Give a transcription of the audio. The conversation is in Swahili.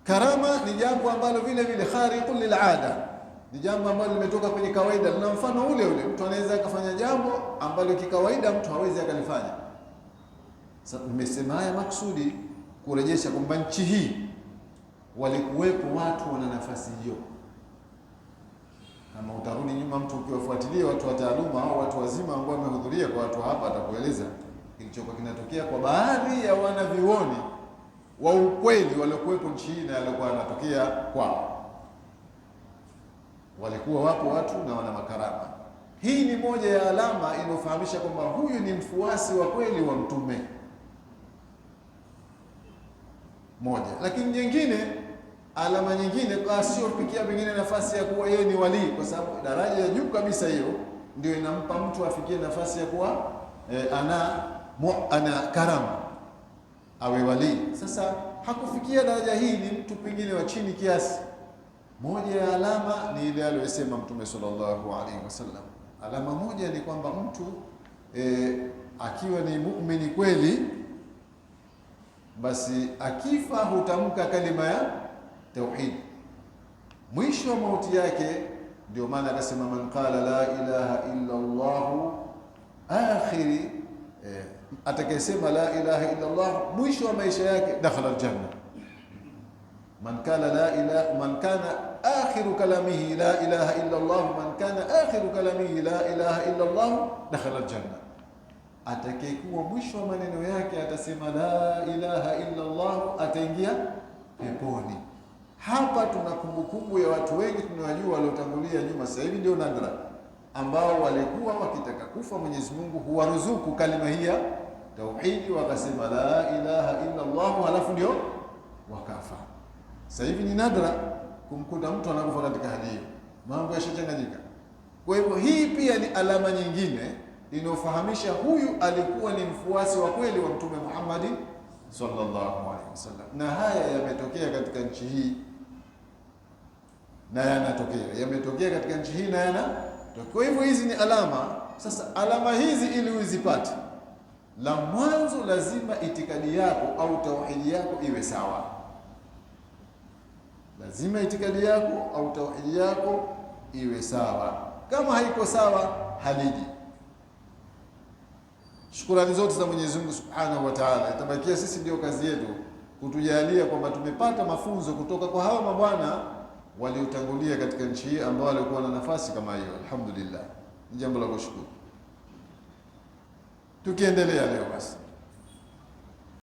Karama ni jambo ambalo vile vile khariqul lil'ada, ni jambo ambalo limetoka kwenye kawaida. Na mfano ule ule, mtu anaweza akafanya jambo ambalo kikawaida mtu hawezi akalifanya. Sasa nimesema haya maksudi kurejesha kwamba nchi hii walikuwepo watu wana nafasi hiyo. Kama utarudi nyuma, mtu ukiwafuatilia watu wa taaluma au watu wazima ambao wamehudhuria kwa watu hapa, atakueleza kilichokuwa kinatokea kwa baadhi ya wanavioni wa ukweli waliokuwepo nchi hii na yaliokuwa yanatokea kwao. Walikuwa wapo watu na wana makarama. Hii ni moja ya alama inayofahamisha kwamba huyu ni mfuasi wa kweli wa Mtume moja. Lakini nyingine, alama nyingine kwa sio kufikia pengine nafasi ya kuwa yeye ni wali, kwa sababu daraja ya juu kabisa hiyo ndio inampa mtu afikie nafasi ya kuwa ana karama, awe wali. Sasa hakufikia daraja hii, ni mtu pengine wa chini kiasi. Moja ya alama ni ile aliyosema Mtume sallallahu alaihi wasallam. Alama moja ni kwamba mtu akiwa ni muumini kweli, basi akifa hutamka kalima ya tauhid mwisho wa mauti yake. Ndio maana akasema man qala la ilaha illa Allah akhiri, atakayesema la ilaha illa Allah mwisho wa maisha yake dakhala aljanna. Man kana akhiru kalamihi la ilaha illa Allah, man kana akhiru kalamihi la ilaha illa Allah dakhala aljanna. Atakayekuwa mwisho wa maneno yake atasema la ilaha illa Allah ataingia peponi. Hapa tuna kumbukumbu ya watu wengi tunawajua waliotangulia nyuma, sasa hivi ndio nadra, ambao walikuwa wakitaka kufa Mwenyezi Mungu huwaruzuku kalima hii ya tauhidi, wakasema la ilaha illa Allah, halafu ndio wakafa. Sasa hivi ni nadra kumkuta mtu anakufa katika hali hiyo, mambo yashachanganyika. Kwa hivyo hii pia ni alama nyingine inayofahamisha huyu alikuwa ni mfuasi wa kweli wa Mtume Muhammad sallallahu alaihi wasallam. Na haya yametokea katika nchi hii na yametokea katika nchi hii na yanatokea. Kwa hivyo hizi ni alama. Sasa alama hizi ili uzipate, la mwanzo lazima itikadi yako au tauhidi yako iwe sawa. Lazima itikadi yako au tauhidi yako iwe sawa. Kama haiko sawa, haliji. Shukrani zote za Mwenyezi Mungu Subhanahu wa Ta'ala. Itabakia sisi ndio kazi yetu kutujalia kwamba tumepata mafunzo kutoka kwa hawa mabwana waliotangulia katika nchi hii ambao walikuwa na nafasi kama hiyo. Alhamdulillah. Ni jambo la kushukuru. Tukiendelea leo basi.